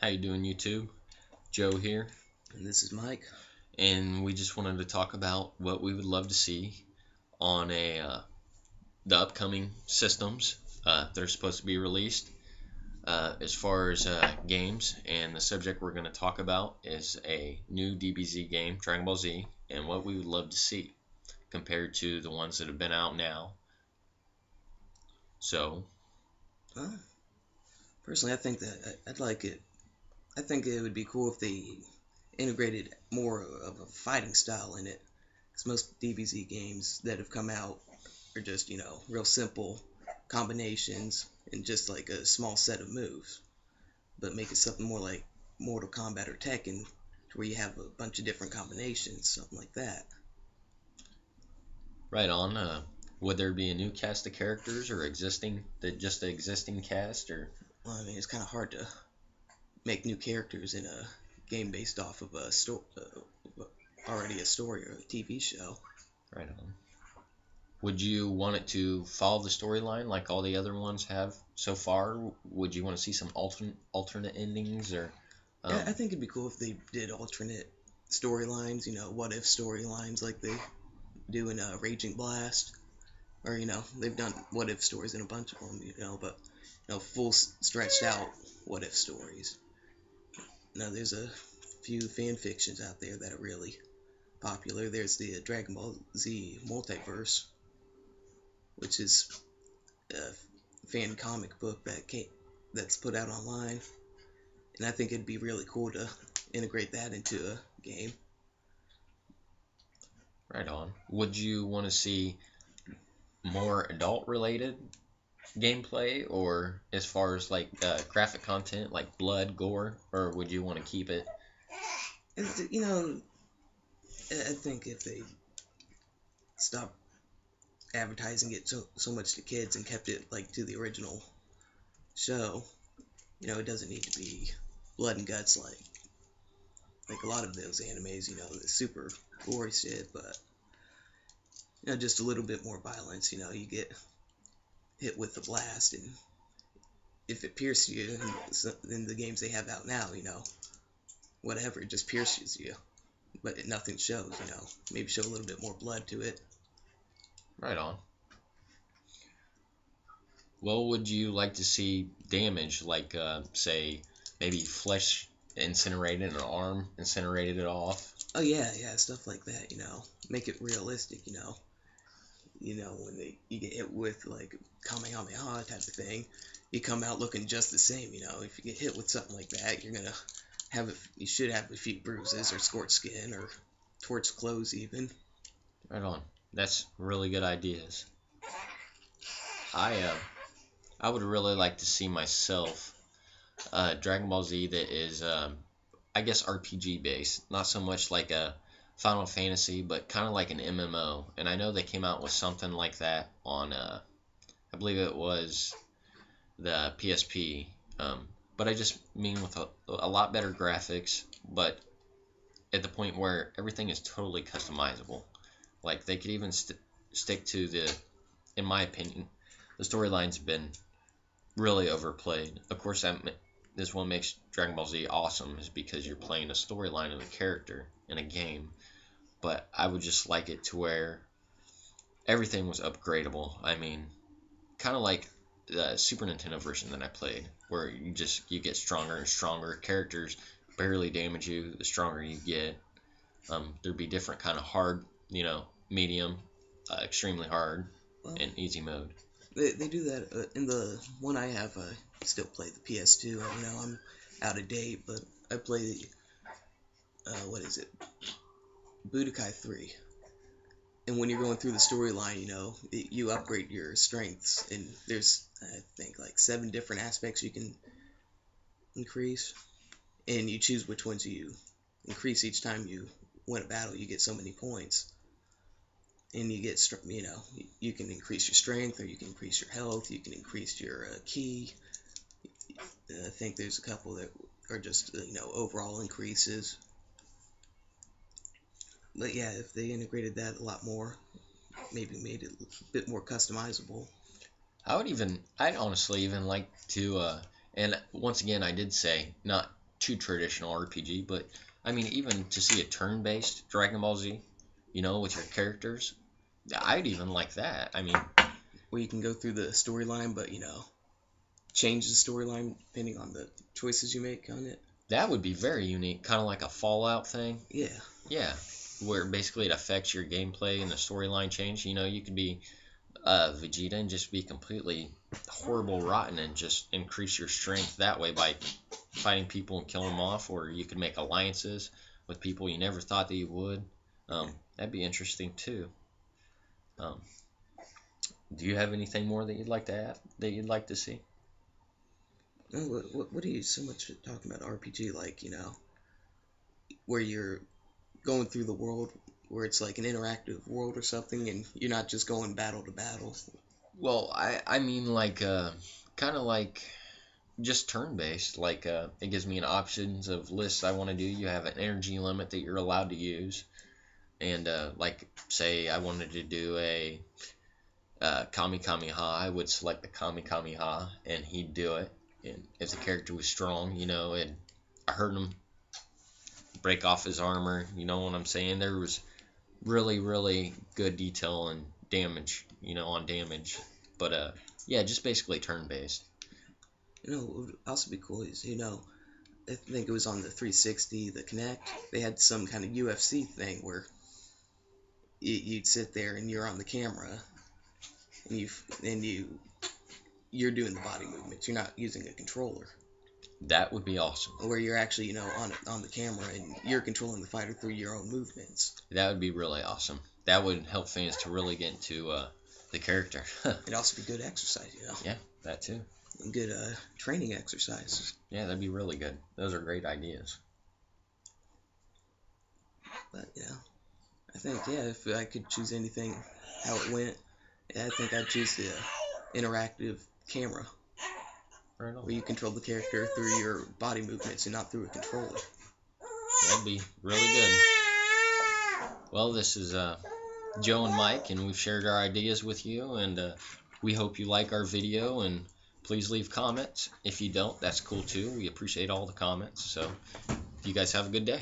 How you doing, YouTube? Joe here, And this is Mike. and we just wanted to talk about what we would love to see on the upcoming systems that are supposed to be released as far as games. And the subject we're going to talk about is a new DBZ game, Dragon Ball Z, and what we would love to see compared to the ones that have been out now. So, Well, personally, I think that I'd like it. I think it would be cool if they integrated more of a fighting style in it. Because most DBZ games that have come out are just, real simple combinations and just like a small set of moves. But make it something more like Mortal Kombat or Tekken, to where you have a bunch of different combinations, something like that. right on. Would there be a new cast of characters or just the existing cast, or Well, I mean, it's kind of hard to make new characters in a game based off of a story, already a story or a TV show. right on? Would you want it to follow the storyline like all the other ones have so far? Would you want to see some alternate endings or I um, think it'd be cool if they did alternate storylines, what if storylines like they do in Raging Blast, or they've done what if stories in a bunch of them, but full stretched out what if stories. Now there's a few fan fictions out there that are really popular. There's the Dragon Ball Z multiverse, which is a fan comic book that's put out online, and I think it'd be really cool to integrate that into a game. right on? Would you want to see more adult related gameplay or as far as like graphic content like blood, gore, or would you want to keep it I think if they stopped advertising it so much to kids and kept it like to the original show, it doesn't need to be blood and guts like a lot of those animes, the super gory shit, but just a little bit more violence. You get hit with a blast, and if it pierces you in the games they have out now, whatever, it just pierces you, but nothing shows. Maybe show a little bit more blood to it. right on? What would you like to see damage like say maybe flesh incinerated, an arm incinerated it off? Oh yeah, yeah, stuff like that. Make it realistic. When you get hit with like Kamehameha type of thing, you come out looking just the same. If you get hit with something like that, you should have a few bruises or scorched skin or torched clothes even. Right on. That's really good ideas. I I would really like to see myself Dragon Ball Z that is I guess RPG based, not so much like a Final Fantasy, but kind of like an MMO. And I know they came out with something like that on I believe it was the PSP. But I just mean with a lot better graphics, but at the point where everything is totally customizable. Like they could even stick to in my opinion, the storyline's been really overplayed. Of course, this one makes Dragon Ball Z awesome is because you're playing a storyline of a character in a game. But I would just like it to where everything was upgradable. I mean, kind of like the Super Nintendo version that I played, where you get stronger and stronger. Characters barely damage you the stronger you get. There'd be different kind of hard, medium, extremely hard, Well, and easy mode. they do that in the one I have. I still play the PS2. I'm out of date, but I play what is it, Budokai 3. And when you're going through the storyline, you upgrade your strengths, and there's I think like 7 different aspects you can increase, and you choose which ones you increase each time you win a battle. You get so many points, and you can increase your strength, or you can increase your health, you can increase your ki. I think there's a couple that are just overall increases. But yeah, if they integrated that a lot more, maybe made it a bit more customizable. I'd honestly even like to, and once again, I did say not. too traditional RPG, but I mean, even to see a turn-based Dragon Ball Z, you know, with your characters, I'd even like that. I mean, where you can go through the storyline, but change the storyline depending on the choices you make on it. that would be very unique, kind of like a Fallout thing. Yeah. Yeah, where basically it affects your gameplay and the storyline change. You know, you could be Vegeta and just be completely horrible, rotten, and just increase your strength that way by fighting people and killing them off, or you could make alliances with people you never thought that you would. That'd be interesting too. Um, do you have anything more that you'd like to add, that you'd like to see? No, what are you so much talking about RPG, like, where you're going through the world, where it's like an interactive world or something, and you're not just going battle to battle? Well, I mean like kind of like just turn-based. Like it gives me an options of lists I want to do. You have an energy limit that you're allowed to use, and like say I wanted to do a Kami Kameha, I would select the Kami Kameha, and he'd do it. And if the character was strong, you know, and I hurt him, break off his armor. You know what I'm saying? There was really, really good detail and damage, you know, on damage. But yeah, just basically turn-based. What would also be cool is, I think it was on the 360, the Kinect, they had some kind of UFC thing where you'd sit there and you're on the camera, and you're doing the body movements. You're not using a controller. That would be awesome. Where you're actually, on the camera and you're controlling the fighter through your own movements. That would be really awesome. That would help fans to really get into the character. It'd also be good exercise, Yeah, that too. And good training exercise. Yeah, that'd be really good. Those are great ideas. But, I think, if I could choose anything, how it went, I think I'd choose the interactive camera. Right on. Where you control the character through your body movements and not through a controller. That'd be really good. Well, this is Joe and Mike, and we've shared our ideas with you, and we hope you like our video, and please leave comments. If you don't, that's cool too. We appreciate all the comments. So you guys have a good day.